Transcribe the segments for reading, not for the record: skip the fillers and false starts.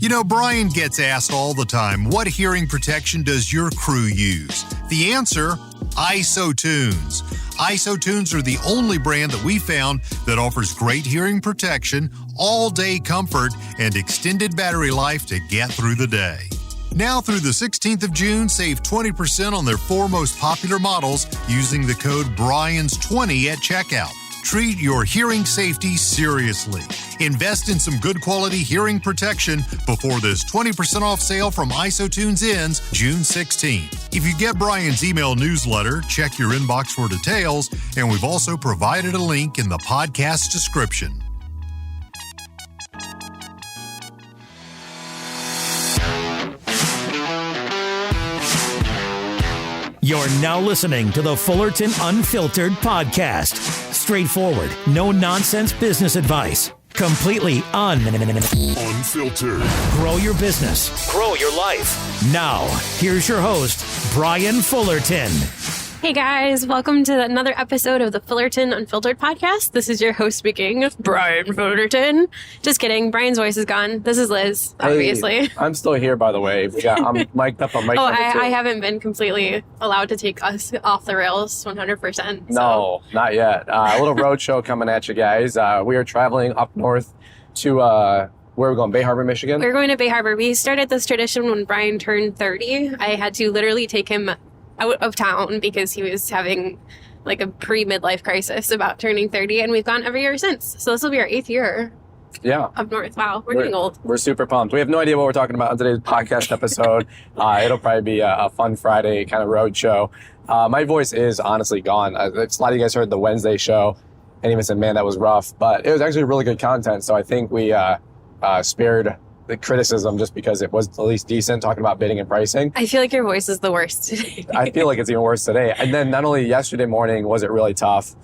You know, Brian gets asked all the time, what hearing protection does your crew use? The answer, IsoTunes. IsoTunes are the only brand that we found that offers great hearing protection, all-day comfort, and extended battery life to get through the day. Now through the 16th of June, save 20% on their 4 most popular models using the code BRIANS20 at checkout. Treat your hearing safety seriously. Invest in some good quality hearing protection before this 20% off sale from IsoTunes ends June 16th. If you get Brian's email newsletter, check your inbox for details, and we've also provided a link in the podcast description. You're now listening to the Fullerton Unfiltered podcast. Straightforward, no nonsense business advice. Completely unfiltered. Grow your business. Grow your life. Now, here's your host, Brian Fullerton. Hey guys, welcome to another episode of the Fullerton Unfiltered podcast. This is your host speaking, Brian Fullerton. Just kidding, Brian's voice is gone. This is Liz, obviously. Hey, I'm still here, by the way. I'm mic'd up on mic number 2. I haven't been completely allowed to take us off the rails 100%. So. No, not yet. A little road show coming at you guys. We are traveling up north to, where are we going, Bay Harbor, Michigan? We're going to Bay Harbor. We started this tradition when Brian turned 30. I had to literally take him out of town because he was having like a pre-midlife crisis about turning 30, and we've gone every year since. So this will be our 8th year. Yeah. Up north. Wow, we're getting old. We're super pumped. We have no idea what we're talking about on today's podcast episode. It'll probably be a fun Friday kind of road show. My voice is honestly gone. A lot of you guys heard the Wednesday show and even said, man, that was rough. But it was actually really good content. So I think we spared the criticism just because it was at least decent, talking about bidding and pricing. I feel like your voice is the worst today. I feel like it's even worse today. And then not only yesterday morning was it really tough,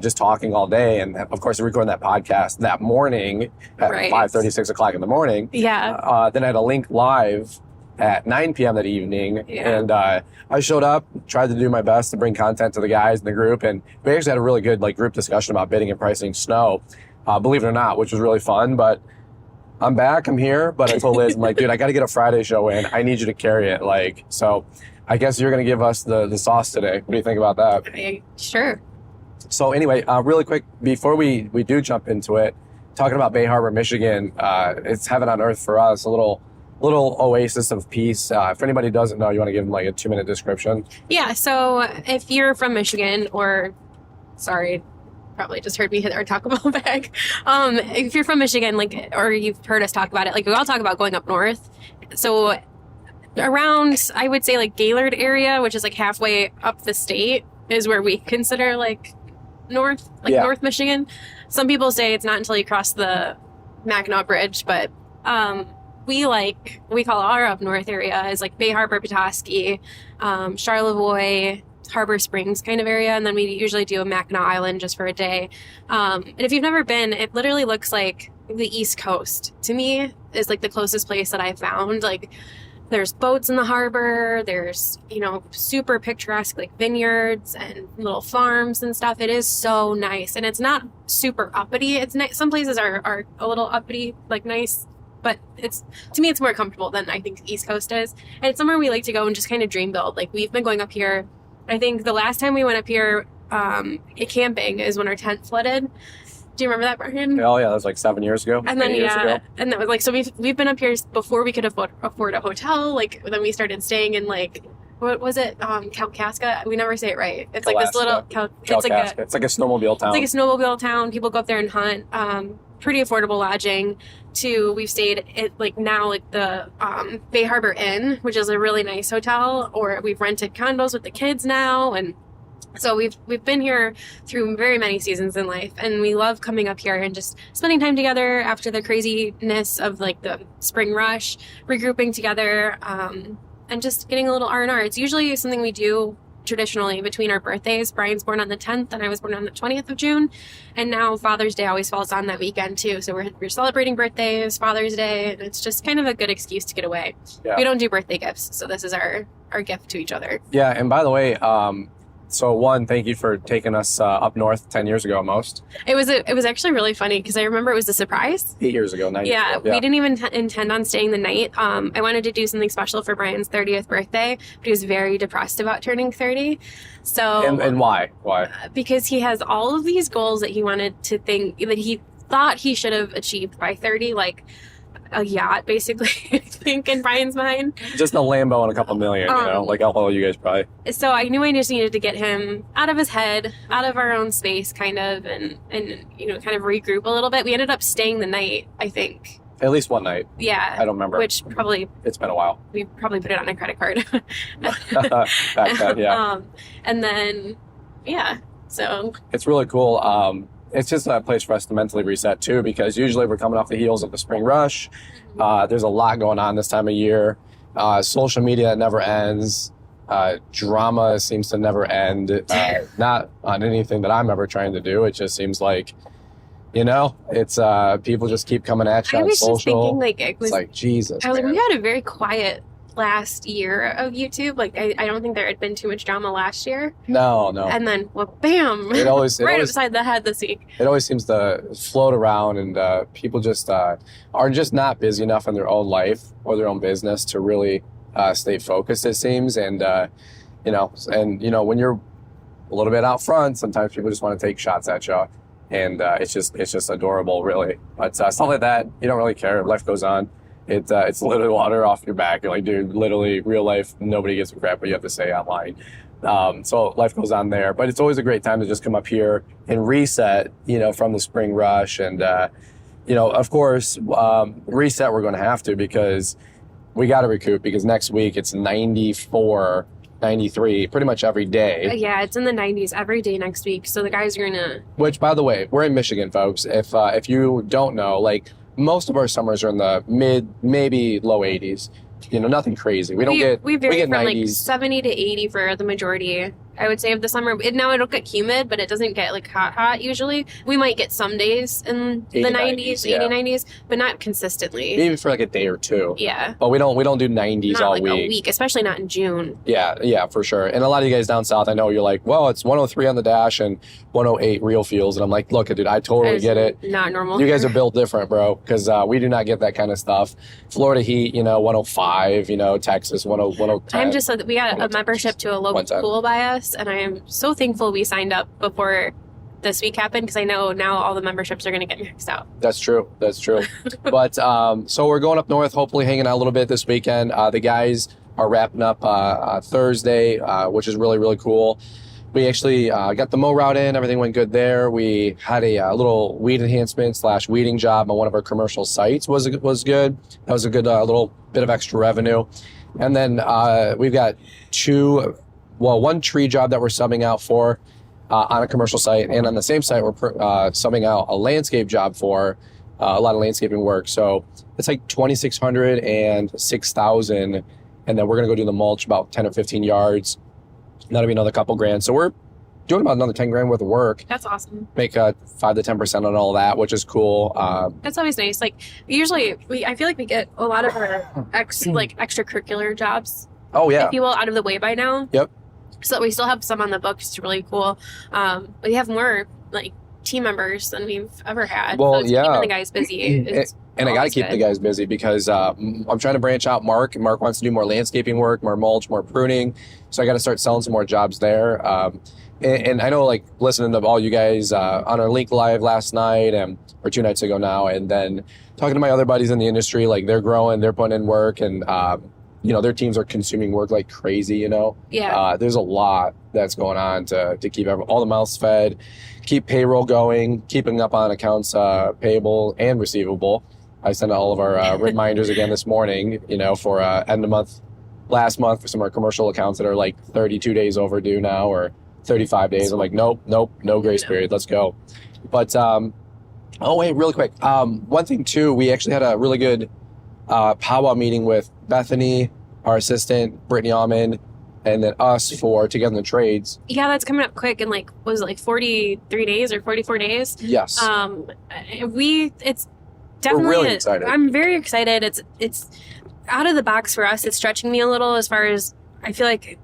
just talking all day, and of course recording that podcast that morning at 5:30, 6 o'clock in the morning. Yeah. Then I had a link live at 9 p.m. that evening, and I showed up, tried to do my best to bring content to the guys in the group, and we actually had a really good group discussion about bidding and pricing snow, believe it or not, which was really fun. But I'm back, I'm here, but I told Liz, I'm like, dude, I got to get a Friday show in. I need you to carry it. So I guess you're going to give us the sauce today. What do you think about that? Sure. So anyway, really quick, before we do jump into it, talking about Bay Harbor, Michigan, it's heaven on earth for us, a little oasis of peace. If anybody doesn't know, you want to give them like a 2-minute description? Yeah, so if you're from Michigan probably just heard me hit our Taco Bell bag. If you're from Michigan, or you've heard us talk about it, we all talk about going up north. So around, I would say Gaylord area, which is halfway up the state, is where we consider north, North Michigan. Some people say it's not until you cross the Mackinac Bridge, but we call our up north area is Bay Harbor, Petoskey, Charlevoix, Harbor Springs kind of area, and then we usually do a Mackinac Island just for a day. And if you've never been, it literally looks like the East Coast. To me, is the closest place that I've found. There's boats in the harbor. There's super picturesque vineyards and little farms and stuff. It is so nice, and it's not super uppity. It's nice. Some places are a little uppity, nice. But to me, it's more comfortable than I think the East Coast is. And it's somewhere we like to go and just kind of dream build. We've been going up here. I think the last time we went up here camping is when our tent flooded. Do you remember that, Brian? Oh yeah, that was 7 years ago. And then and that was so we've been up here before we could afford a hotel. Then we started staying in what was it? Kalkaska. We never say it right. It's Alaska. This little. It's like a snowmobile town. It's like a snowmobile town. People go up there and hunt. Pretty affordable lodging. We've stayed at the Bay Harbor Inn, which is a really nice hotel, or we've rented condos with the kids now, and so we've been here through very many seasons in life, and we love coming up here and just spending time together after the craziness of the spring rush, regrouping together, and just getting a little R&R. It's usually something we do traditionally between our birthdays. Brian's born on the 10th and I was born on the 20th of June. And now Father's Day always falls on that weekend too. So we're celebrating birthdays, Father's Day, and it's just kind of a good excuse to get away. Yeah. We don't do birthday gifts, so this is our gift to each other. Yeah, and by the way, So one, thank you for taking us up north 10 years ago almost. It was actually really funny because I remember it was a surprise. 8 years ago, 9 years ago. We didn't even intend on staying the night. I wanted to do something special for Brian's 30th birthday, but he was very depressed about turning 30. So And why? Why? Because he has all of these goals that he wanted to think that he thought he should have achieved by 30, like a yacht, basically, I think, in Brian's mind. Just a Lambo and a couple million, like all you guys probably. So I knew I just needed to get him out of his head, out of our own space, kind of, and kind of regroup a little bit. We ended up staying the night, I think. At least one night. Yeah. I don't remember. Which probably... It's been a while. We probably put it on a credit card. Back then, yeah. And then, yeah, so... It's really cool. It's just a place for us to mentally reset too, because usually we're coming off the heels of the spring rush. There's a lot going on this time of year. Social media never ends. Drama seems to never end. Not on anything that I'm ever trying to do. It just seems like, it's people just keep coming at you on social. I was just thinking, it's like, Jesus. I was like, we had a very quiet last year of YouTube. Like, I don't think there had been too much drama last year. No. And then, well, bam! It always upside the head this week. It always seems to float around, and people just are just not busy enough in their own life or their own business to really stay focused, it seems. And when you're a little bit out front, sometimes people just want to take shots at you, and it's just adorable, really. But stuff like that, you don't really care. Life goes on. It's literally water off your back. You're like, dude, literally, real life, nobody gives a crap what you have to say online. So life goes on there. But it's always a great time to just come up here and reset, from the spring rush. And, of course, reset we're going to have to, because we got to recoup, because next week it's 94, 93, pretty much every day. Yeah, it's in the 90s every day next week. So the guys are going to... Which, by the way, we're in Michigan, folks. If you don't know, most of our summers are in the mid, maybe low 80s. Nothing crazy. We get from 90s. Like 70 to 80 for the majority, I would say, of the summer. Now it'll get humid, but it doesn't get hot usually. We might get some days in the 90s, 80, 90s, but not consistently. Even for a day or two. Yeah. But we don't do 90s not all a week, especially not in June. Yeah, for sure. And a lot of you guys down south, I know you're like, well, it's 103 on the dash and 108 real fuels. And I'm like, look, dude, I totally get it. Not normal. You guys are built different, bro, because we do not get that kind of stuff. Florida heat, 105, Texas, 110. I'm just so that we got a membership to a local pool by us, and I am so thankful we signed up before this week happened, because I know now all the memberships are going to get maxed out. That's true. But so we're going up north, hopefully hanging out a little bit this weekend. The guys are wrapping up Thursday, which is really, really cool. We actually got the mow route in. Everything went good there. We had a little weed enhancement / weeding job on one of our commercial sites. Was good. That was a good little bit of extra revenue. And then we've got one tree job that we're subbing out for on a commercial site. And on the same site, we're subbing out a landscape job for a lot of landscaping work. So it's like $2,600 and $6,000. And then we're going to go do the mulch about 10 or 15 yards. That'll be another couple grand. So we're doing about another 10 grand worth of work. That's awesome. Make 5 to 10% on all that, which is cool. That's always nice. I feel like we get a lot of our extracurricular jobs. Oh yeah. If you will, out of the way by now. Yep. So we still have some on the books. It's really cool. We have more team members than we've ever had. Well, so it's keeping the guys busy. And I got to keep the guys busy, because I'm trying to branch out Mark. Mark wants to do more landscaping work, more mulch, more pruning. So I got to start selling some more jobs there. And I know, listening to all you guys on our Link Live last night or 2 nights ago now, and then talking to my other buddies in the industry, they're growing, they're putting in work, and their teams are consuming work like crazy. Yeah. There's a lot that's going on to keep all the mouths fed, keep payroll going, keeping up on accounts payable and receivable. I sent out all of our reminders again this morning, for end of month, last month, for some of our commercial accounts that are 32 days overdue now, or 35 days. I'm like, nope, no grace period. Let's go. But, really quick. One thing too, we actually had a really good powwow meeting with Bethany, our assistant, Brittany Almond, and then us for Together in the Trades. Yeah, that's coming up quick in 43 days or 44 days? Yes. It's definitely, we're really excited. I'm very excited. It's out of the box for us. It's stretching me a little as far as I feel like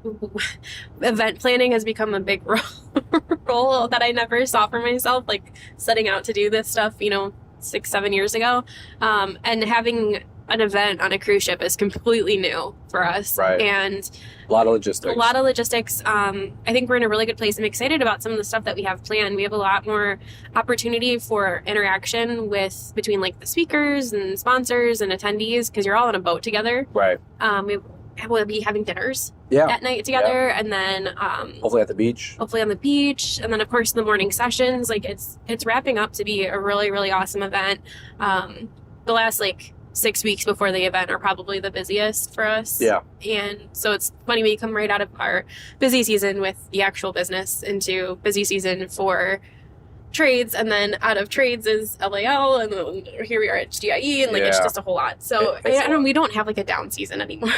event planning has become a big role that I never saw for myself, like setting out to do this stuff, 6-7 years ago. And having an event on a cruise ship is completely new for us. Right. And a lot of logistics. I think we're in a really good place. I'm excited about some of the stuff that we have planned. We have a lot more opportunity for interaction between like the speakers and sponsors and attendees, because you're all on a boat together. Right. We'll be having dinners at night together, and then hopefully at the beach. Hopefully on the beach, and then of course the morning sessions. Like it's wrapping up to be a really, really awesome event. The last 6 weeks before the event are probably the busiest for us. Yeah. And so it's funny, we come right out of our busy season with the actual business into busy season for trades, and then out of trades is LAL, and then here we are at HDIE, and it's just a whole lot. So we don't have a down season anymore.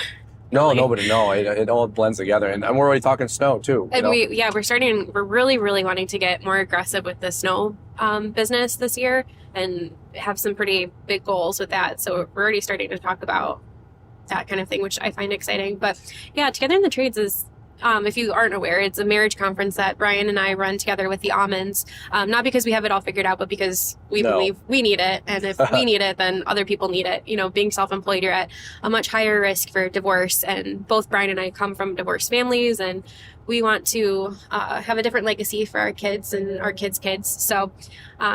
No, it all blends together, and we're already talking snow too. And we're really, really wanting to get more aggressive with the snow business this year, and have some pretty big goals with that. So we're already starting to talk about that kind of thing, which I find exciting. But yeah, Together in the Trades is, if you aren't aware, it's a marriage conference that Brian and I run together with the Almonds. Not because we have it all figured out, but because we believe we need it. And if we need it, then other people need it. Being self-employed, you're at a much higher risk for divorce. And both Brian and I come from divorced families, and we want to have a different legacy for our kids and our kids' kids. So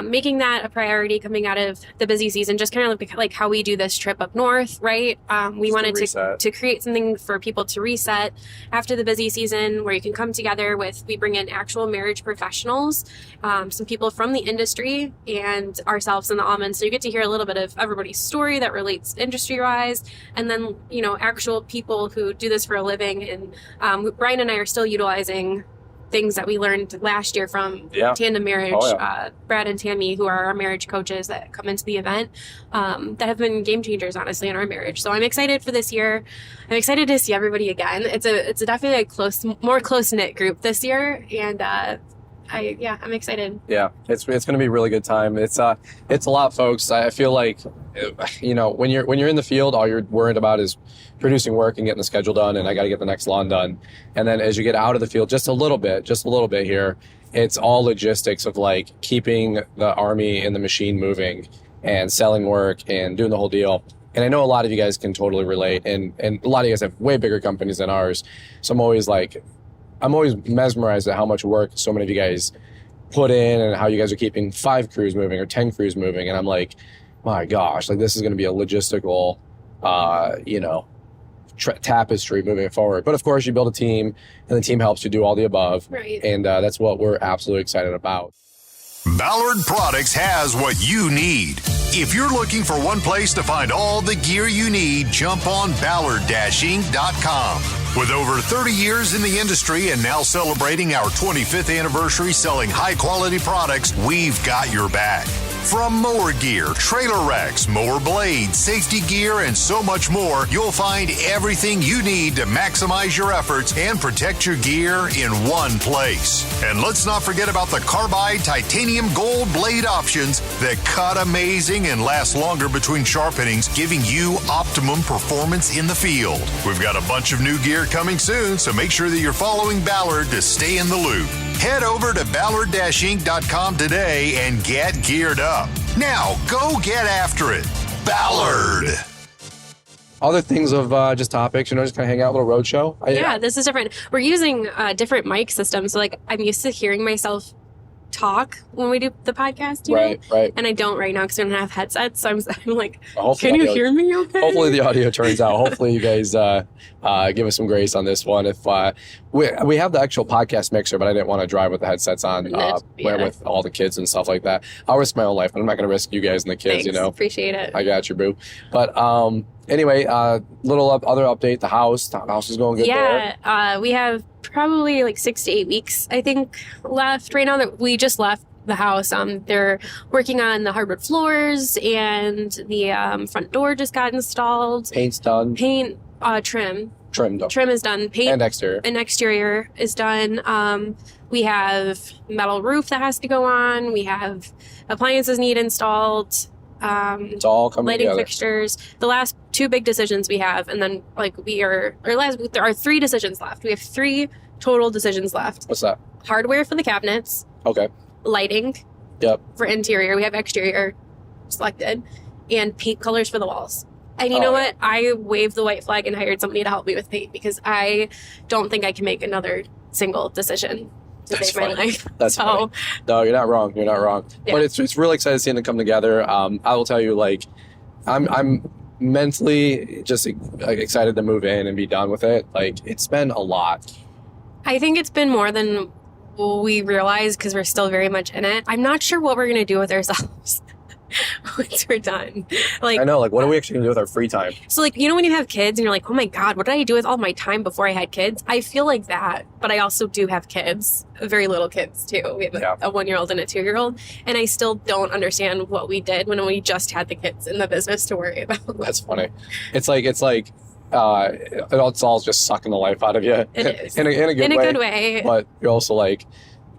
making that a priority coming out of the busy season, just kind of like how we do this trip up north, right? We wanted to create something for people to reset after the busy season, where you can come together we bring in actual marriage professionals, some people from the industry, and ourselves and the Almonds. So you get to hear a little bit of everybody's story that relates industry-wise, and then, actual people who do this for a living. And Brian and I are still utilizing things that we learned last year from Tandem Marriage, Brad and Tammy, who are our marriage coaches that come into the event, that have been game changers, honestly, in our marriage. So I'm excited for this year. I'm excited to see everybody again. It's definitely a more close-knit group this year, and I'm excited. Yeah, it's going to be a really good time. It's a lot, folks. I feel like, when you're in the field, all you're worried about is producing work and getting the schedule done, and I got to get the next lawn done. And then as you get out of the field just a little bit here, it's all logistics of keeping the army and the machine moving and selling work and doing the whole deal. And I know a lot of you guys can totally relate, and a lot of you guys have way bigger companies than ours. So I'm always mesmerized at how much work so many of you guys put in, and how you guys are keeping 5 crews moving or 10 crews moving. And I'm like, my gosh, this is going to be a logistical, tapestry moving forward. But of course, you build a team, and the team helps you do all the above. Right. And that's what we're absolutely excited about. Ballard Products has what you need. If you're looking for one place to find all the gear you need, jump on Ballard-Inc.com. With over 30 years in the industry and now celebrating our 25th anniversary selling high-quality products, we've got your back. From mower gear, trailer racks, mower blades, safety gear, and so much more, you'll find everything you need to maximize your efforts and protect your gear in one place. And let's not forget about the carbide titanium gold blade options that cut amazing and last longer between sharpenings, giving you optimum performance in the field. We've got a bunch of new gear coming soon, so make sure that you're following Ballard to stay in the loop. Head over to Ballard-Inc.com today and get geared up. Now, go get after it. Ballard. Other things of just topics, just kind of hang out, a little road show. This is different. We're using different mic systems. So, I'm used to hearing myself talk when we do the podcast, right. And I don't right now because I don't have headsets. So I'm like, can you hear me okay? Hopefully the audio turns out. Hopefully you guys give us some grace on this one. If we have the actual podcast mixer, but I didn't want to drive with the headsets on with all the kids and stuff like that. I'll risk my own life, but I'm not going to risk you guys and the kids. Thanks. Appreciate it. I got you, boo. But anyway, little other update. The house is going good. Yeah, we have probably 6 to 8 weeks, I think, left right now that we just left the house. They're working on the hardwood floors, and the front door just got installed. Paint's done. Trim Trim is done. Paint and exterior is done. We have metal roof that has to go on. We have appliances need installed. It's all coming lighting together. fixtures. The last 2 big decisions we have, and then there are 3 decisions left. We have 3 total decisions left. What's that? Hardware for the cabinets, Okay. lighting Yep. for interior. We have exterior selected, and paint colors for the walls. And you know what? I waved the white flag and hired somebody to help me with paint because I don't think I can make another single decision to That's save my funny. life. That's funny. No, you're not wrong. You're not wrong. Yeah. But it's really exciting seeing them come together. I will tell you, like, I'm mentally just excited to move in and be done with it. Like, it's been a lot. I think it's been more than we realize because we're still very much in it. I'm not sure what we're going to do with ourselves once we're done. Like, I know, like, what are we actually going to do with our free time? so like, you know, when you have kids and you're like, oh my God, what did I do with all my time before I had kids? I feel like that, but I also do have kids, very little kids too. We have a 1-year-old and a 2-year-old, and I still don't understand what we did when we just had the kids in the business to worry about. That's funny. It's like it's all just sucking the life out of you. It is. in a good way. But you're also like,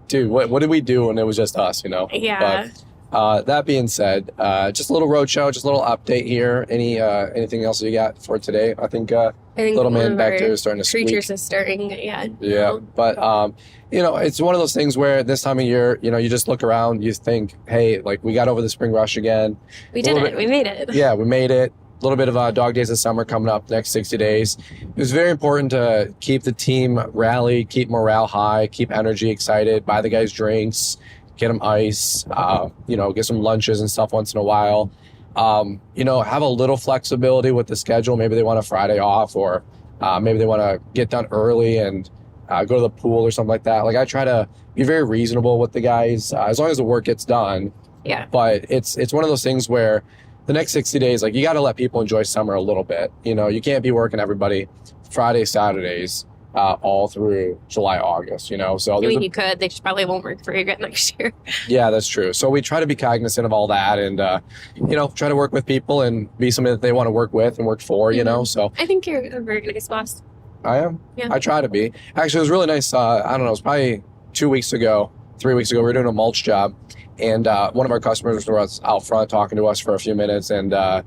dude, what did we do when it was just us, you know? Yeah. But that being said, just a little roadshow, just a little update here. Anything else you got for today? I think little man back there is starting to squeak. Creatures is stirring. Yeah, but you know, it's one of those things where this time of year, you know, you just look around, you think, hey, like, we got over the spring rush again. We did it. We made it. Yeah, we made it. A little bit of dog days of summer coming up next 60 days. It was very important to keep the team rallied, keep morale high, keep energy excited, buy the guys drinks, get them ice, you know, get some lunches and stuff once in a while. You know, have a little flexibility with the schedule. Maybe they want a Friday off, or maybe they want to get done early and go to the pool or something like that. Like, I try to be very reasonable with the guys as long as the work gets done. Yeah. But it's one of those things where the next 60 days, like, you got to let people enjoy summer a little bit. You know, you can't be working everybody Fridays, Saturdays, all through July, August, you know? So I mean, you could. They just probably won't work for you again next year. Yeah, that's true. So we try to be cognizant of all that and, you know, try to work with people and be somebody that they want to work with and work for, you know? So I think you're a very nice boss. I am. Yeah. I try to be. Actually, it was really nice. I don't know, it was probably 3 weeks ago, we were doing a mulch job. And one of our customers was out front talking to us for a few minutes. And the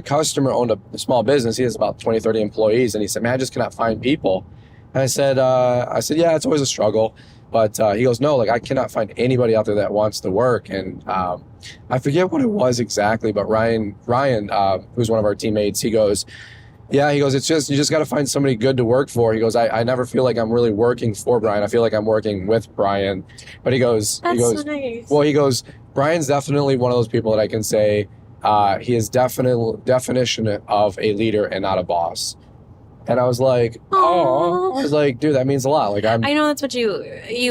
customer owned a small business. He has about 20, 30 employees. And he said, man, I just cannot find people. And I said, yeah, it's always a struggle. But he goes, no, like, I cannot find anybody out there that wants to work. And I forget what it was exactly, but Ryan, who's one of our teammates, he goes, yeah, he goes, it's just, you just got to find somebody good to work for. He goes, I never feel like I'm really working for Brian. I feel like I'm working with Brian. But he goes, so nice. Well, he goes, Brian's definitely one of those people that I can say he is definition of a leader and not a boss. And I was like, oh, I was like, dude, that means a lot. Like, I know that's what you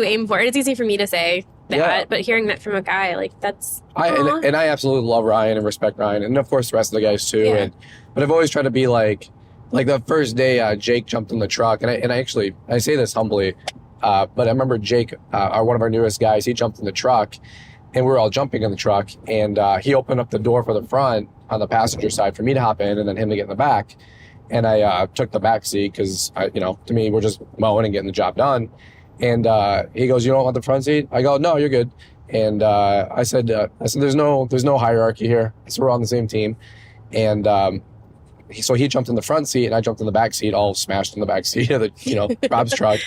aim for. It's easy for me to say that, but hearing that from a guy, like, that's. And I absolutely love Ryan and respect Ryan, and of course the rest of the guys too. Yeah. But I've always tried to be like the first day Jake jumped in the truck, and I say this humbly, but I remember Jake, one of our newest guys, he jumped in the truck, and we were all jumping in the truck, and he opened up the door for the front on the passenger side for me to hop in, and then him to get in the back. And I took the back seat because, you know, to me, we're just mowing and getting the job done. And he goes, you don't want the front seat? I go, no, you're good. And I said, there's no hierarchy here. So we're on the same team. And so he jumped in the front seat and I jumped in the back seat, all smashed in the back seat of the, you know, Rob's truck.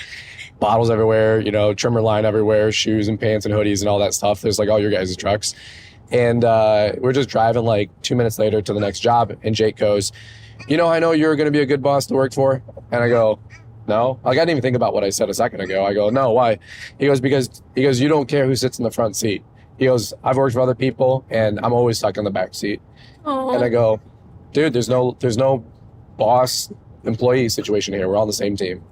Bottles everywhere, you know, trimmer line everywhere, shoes and pants and hoodies and all that stuff. There's like all your guys' trucks. And we're just driving like 2 minutes later to the next job. And Jake goes, you know, I know you're going to be a good boss to work for. And I go, no. Like, I didn't even think about what I said a second ago. I go, no, why? He goes, because you don't care who sits in the front seat. He goes, I've worked for other people and I'm always stuck in the back seat. Aww. And I go, dude, there's no boss employee situation here. We're all on the same team.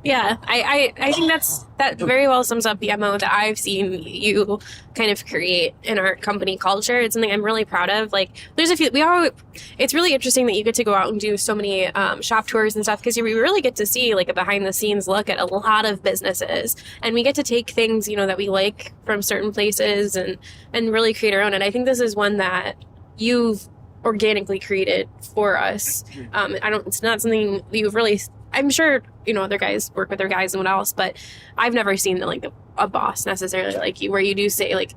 Yeah, I think that very well sums up the MO that I've seen you kind of create in our company culture. It's something I'm really proud of. Like, there's a few, it's really interesting that you get to go out and do so many shop tours and stuff, because we really get to see like a behind the scenes look at a lot of businesses, and we get to take things, you know, that we like from certain places and really create our own. And I think this is one that you've organically created for us. It's not something you've really, I'm sure, you know, other guys work with their guys and what else, but I've never seen like a boss necessarily like you, where you do say like,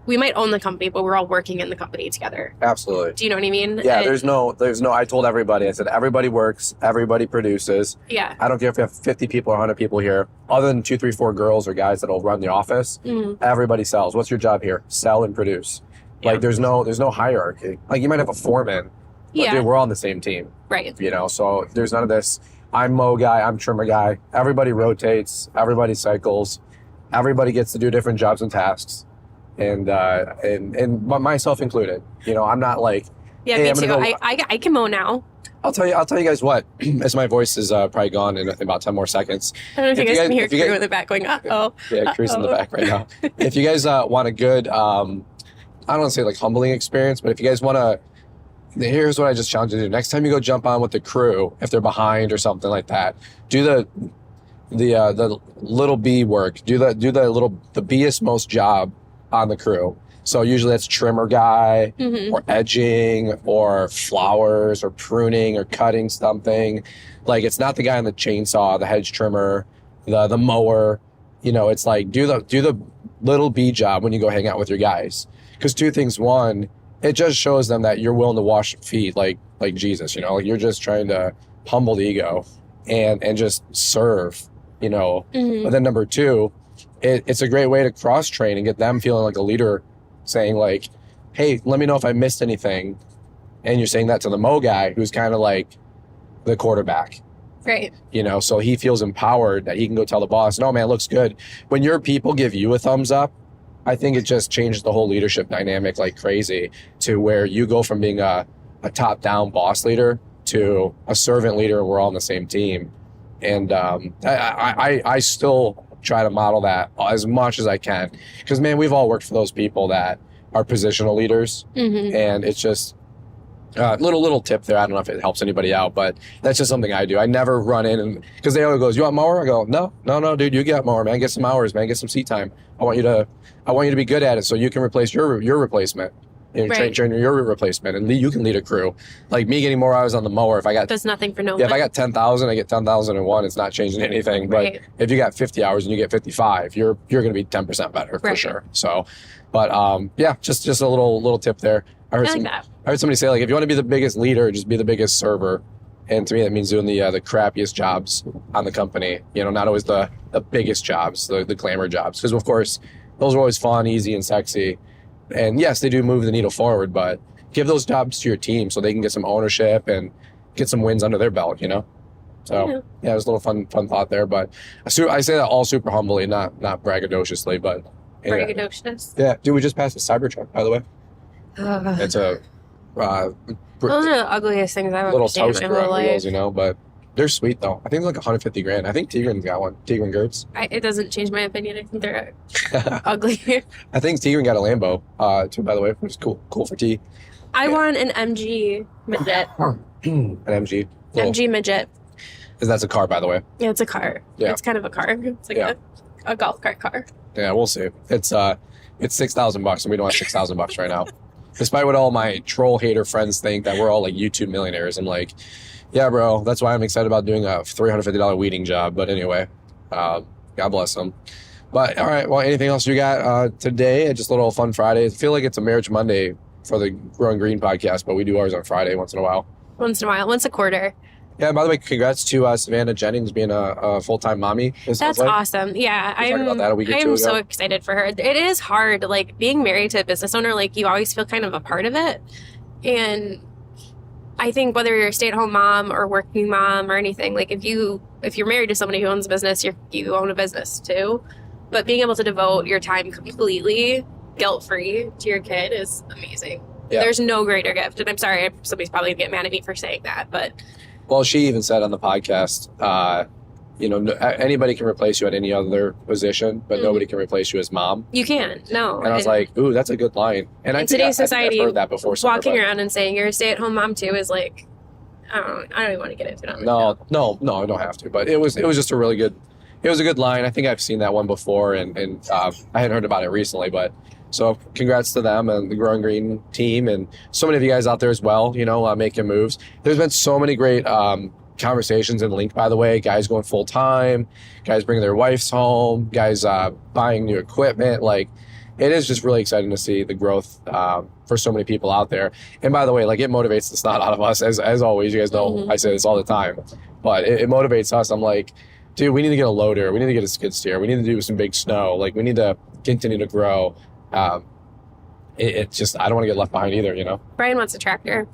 we might own the company, but we're all working in the company together. Absolutely. Do you know what I mean? Yeah, there's no, I told everybody, I said, everybody works, everybody produces. Yeah. I don't care if you have 50 people or 100 people here, other than 2, 3, 4 girls or guys that'll run the office. Everybody sells. What's your job here? Sell and produce. Like there's no hierarchy. Like you might have a foreman, but dude, we're all on the same team. Right. You know, so there's none of this, I'm mow guy, I'm trimmer guy. Everybody rotates, everybody cycles, everybody gets to do different jobs and tasks. And myself included. You know, I'm not like, yeah, hey, me too. I can mow now. I'll tell you guys what, as my voice is probably gone in about 10 more seconds. I don't know if you guys can hear Crew in the back going, uh-oh. Yeah, Crew's in the back right now. If you guys want a good, I don't want to say like humbling experience, but if you guys want to, here's what I just challenge you to do. Next time you go jump on with the crew, if they're behind or something like that, do the little B work. Do the Best most job on the crew. So usually that's trimmer guy or edging or flowers or pruning or cutting something. Like it's not the guy on the chainsaw, the hedge trimmer, the mower. You know, it's like do the little B job when you go hang out with your guys. Because 2 things. One, it just shows them that you're willing to wash feet like Jesus. You know, like you're just trying to humble the ego and just serve. You know, but then number 2, it's a great way to cross train and get them feeling like a leader. Saying like, hey, let me know if I missed anything. And you're saying that to the Mo guy who's kind of like the quarterback. Right. You know, so he feels empowered that he can go tell the boss, no, man, looks good. When your people give you a thumbs up, I think it just changes the whole leadership dynamic like crazy to where you go from being a top-down boss leader to a servant leader and we're all on the same team. And I still try to model that as much as I can. Because, man, we've all worked for those people that are positional leaders. And it's just little tip there. I don't know if it helps anybody out, but that's just something I do. I never run in and because they always goes, you want mower? I go, no, dude, you get mower, man. Get some hours, man. Get some seat time. I want you to be good at it so you can replace your replacement. You know, train your replacement and you can lead a crew. Like me getting more hours on the mower, if I got does nothing for no one. Yeah, if I got 10,000, I get 10,001. It's not changing anything. But if you got 50 hours and you get 55, you're going to be 10% better for sure. So, but yeah, just a little tip there. I heard somebody say like if you want to be the biggest leader, just be the biggest server. And to me, that means doing the crappiest jobs on the company. You know, not always the biggest jobs, the glamour jobs, because of course those are always fun, easy, and sexy. And yes, they do move the needle forward, but give those jobs to your team so they can get some ownership and get some wins under their belt, you know? So, yeah, it was a little fun thought there. But I say that all super humbly, not braggadociously, but... Braggadocious? Yeah. Dude, we just passed a Cybertruck, by the way. It's a... those are the ugliest things I've ever seen in my whole life. Wheels, you know, but they're sweet, though. I think they're like 150 grand. I think Tigran's got one. Tigran Gertz. It doesn't change my opinion. I think they're ugly. I think Tigran got a Lambo, too, by the way, which is cool. Cool for T. I want an MG midget. An MG. Cool. MG midget. Because that's a car, by the way. Yeah, it's a car. Yeah. It's kind of a car. It's like a golf cart car. Yeah, we'll see. It's $6,000 and we don't have $6,000 right now. Despite what all my troll hater friends think that we're all like YouTube millionaires. I'm like, yeah, bro, that's why I'm excited about doing a $350 weeding job. But anyway, God bless them. But all right, well, anything else you got today? Just a little fun Friday. I feel like it's a Marriage Monday for the Growing Green podcast, but we do ours on Friday once in a while. Once a quarter. Yeah, by the way, congrats to Savannah Jennings being a full-time mommy. That's awesome. Yeah, I'm so excited for her. It is hard, like being married to a business owner, like you always feel kind of a part of it. And I think whether you're a stay-at-home mom or working mom or anything, like if you're married to somebody who owns a business, you own a business too. But being able to devote your time completely guilt-free to your kid is amazing. Yeah. There's no greater gift. And I'm sorry, somebody's probably going to get mad at me for saying that, but... Well, she even said on the podcast, anybody can replace you at any other position, but nobody can replace you as mom. You can't, no. And I was like, ooh, that's a good line. And in today's society, I've heard that before. Walking around and saying you're a stay-at-home mom too is like, I don't even want to get into it. No, I don't have to. But it was just a really good, it was a good line. I think I've seen that one before, and I hadn't heard about it recently, but. So congrats to them and the Growing Green team and so many of you guys out there as well, making moves. There's been so many great conversations in Link, by the way, guys going full time, guys bringing their wives home, guys buying new equipment. Like it is just really exciting to see the growth for so many people out there. And by the way, like, it motivates the snot out of us, as always. You guys know I say this all the time, but it motivates us. I'm like, dude, we need to get a loader. We need to get a skid steer. We need to do some big snow. Like, we need to continue to grow. It's just, I don't want to get left behind either, you know? Brian wants a tractor.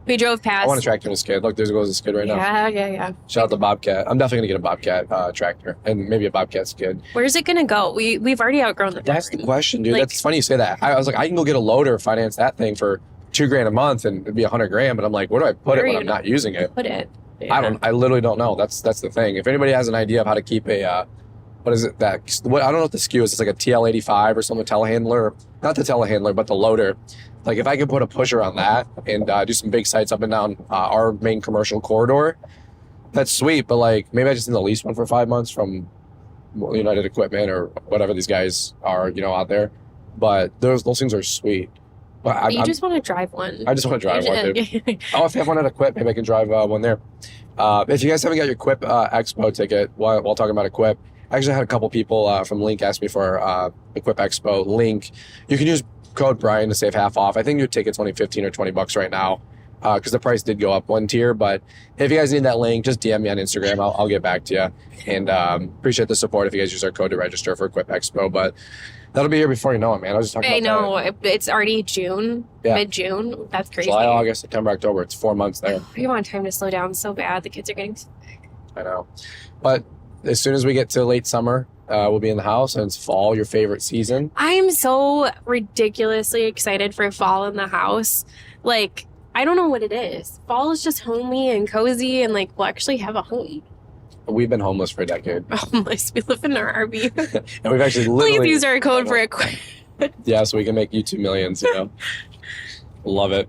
We drove past. I want a tractor and a skid. Look, there goes a skid right now. Yeah. Shout out to Bobcat. I'm definitely going to get a Bobcat tractor and maybe a Bobcat skid. Where's it going to go? We've already outgrown the That's the question, dude. That's funny you say that. I was like, I can go get a loader, finance that thing for $2,000 a month and it'd be $100,000. But I'm like, where do I put it when I'm not using it? Put it. Yeah. I literally don't know. That's the thing. If anybody has an idea of how to keep a, what is it? I don't know what the SKU is. It's like a TL85 or something, telehandler. Not the telehandler, but the loader. Like, if I could put a pusher on that and do some big sites up and down our main commercial corridor, that's sweet. But like, maybe I just need to lease one for 5 months from United Equipment or whatever these guys are, you know, out there. But those things are sweet. But you just want to drive one. I just want to drive one, dude. Oh, if they have one at Equip, maybe I can drive one there. If you guys haven't got your Equip Expo ticket, while talking about Equip, I actually had a couple people from Link ask me for Equip Expo link. You can use code Brian to save half off. I think your ticket's only $15 or $20 right now because the price did go up one tier. But if you guys need that link, just DM me on Instagram. I'll get back to you. And appreciate the support if you guys use our code to register for Equip Expo. But that'll be here before you know it, man. I was just talking about that. It's already June, mid-June. That's crazy. July, August, September, October. It's 4 months there. We want time to slow down so bad. The kids are getting so big. I know. But as soon as we get to late summer, we'll be in the house, and it's fall, your favorite season. I'm so ridiculously excited for fall in the house. Like, I don't know what it is. Fall is just homey and cozy, and like, we'll actually have a home. We've been homeless for a decade. Homeless. We live in our RV. And we've actually literally... Please use our code for it. Yeah, so we can make YouTube millions, you know? Love it.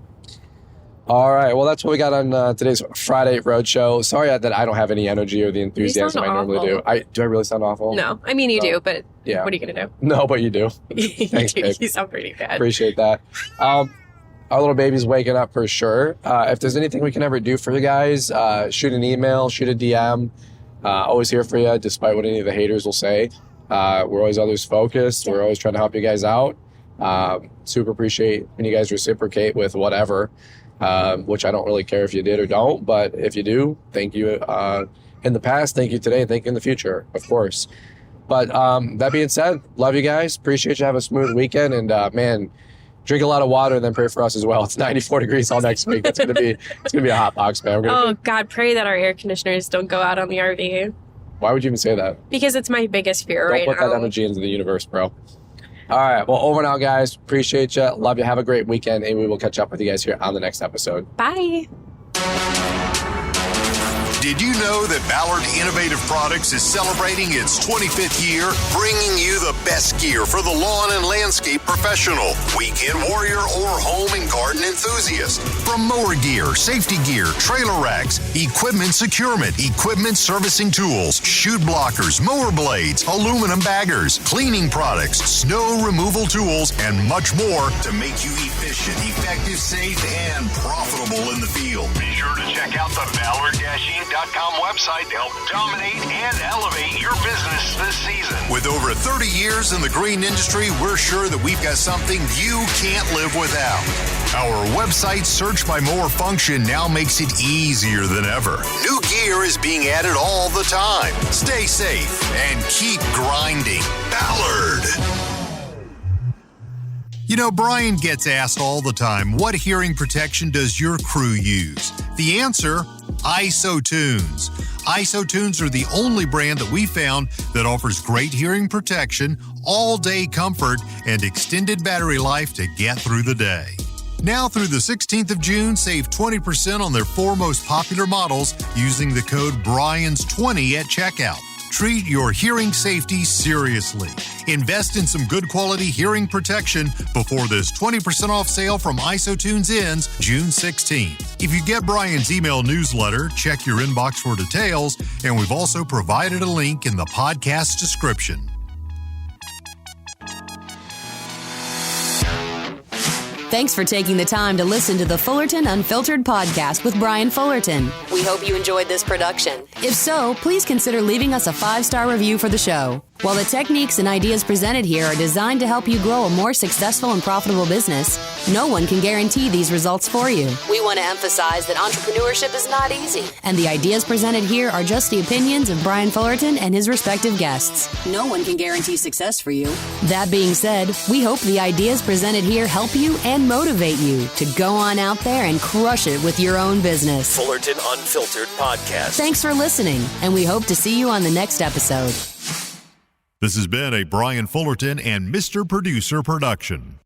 All right, well, that's what we got on today's Friday Roadshow. Sorry that I don't have any energy or the enthusiasm I normally do. Do I really sound awful? No, I mean, you do, but yeah. What are you going to do? No, but you do. Thanks, babe. You sound pretty bad. Appreciate that. Our little baby's waking up for sure. If there's anything we can ever do for you guys, shoot an email, shoot a DM. Always here for you, despite what any of the haters will say. We're always others focused. We're always trying to help you guys out. Super appreciate when you guys reciprocate with whatever. Which I don't really care if you did or don't, but if you do, thank you in the past, thank you today, thank you in the future, of course. But that being said, love you guys. Appreciate you. Have a smooth weekend, and man, drink a lot of water and then pray for us as well. It's 94 degrees all next week. It's gonna be a hot box, man. God, pray that our air conditioners don't go out on the RV. Why would you even say that? Because it's my biggest fear right now. Don't put that energy into the universe, bro. All right. Well, over and out, guys. Appreciate you. Love you. Have a great weekend. And we will catch up with you guys here on the next episode. Bye. Did you know that Ballard Innovative Products is celebrating its 25th year, bringing you the best gear for the lawn and landscape professional, weekend warrior, or home and garden enthusiast? From mower gear, safety gear, trailer racks, equipment securement, equipment servicing tools, chute blockers, mower blades, aluminum baggers, cleaning products, snow removal tools, and much more to make you efficient, effective, safe, and profitable in the field. Be sure to check out the Ballard-Inc.com website to help dominate and elevate your business this season. With over 30 years in the green industry, we're sure that we've got something you can't live without. Our website search by mower function now makes it easier than ever. New gear is being added all the time. Stay safe and keep grinding. Ballard. You know, Brian gets asked all the time, what hearing protection does your crew use? The answer, IsoTunes. IsoTunes are the only brand that we found that offers great hearing protection, all-day comfort, and extended battery life to get through the day. Now through the 16th of June, save 20% on their 4 most popular models using the code BRIANS20 at checkout. Treat your hearing safety seriously. Invest in some good quality hearing protection before this 20% off sale from IsoTunes ends June 16th. If you get Brian's email newsletter, check your inbox for details, and we've also provided a link in the podcast description. Thanks for taking the time to listen to the Fullerton Unfiltered podcast with Brian Fullerton. We hope you enjoyed this production. If so, please consider leaving us a 5-star review for the show. While the techniques and ideas presented here are designed to help you grow a more successful and profitable business, no one can guarantee these results for you. We want to emphasize that entrepreneurship is not easy, and the ideas presented here are just the opinions of Brian Fullerton and his respective guests. No one can guarantee success for you. That being said, we hope the ideas presented here help you and motivate you to go on out there and crush it with your own business. Fullerton Unfiltered Podcast. Thanks for listening, and we hope to see you on the next episode. This has been a Brian Fullerton and Mr. Producer production.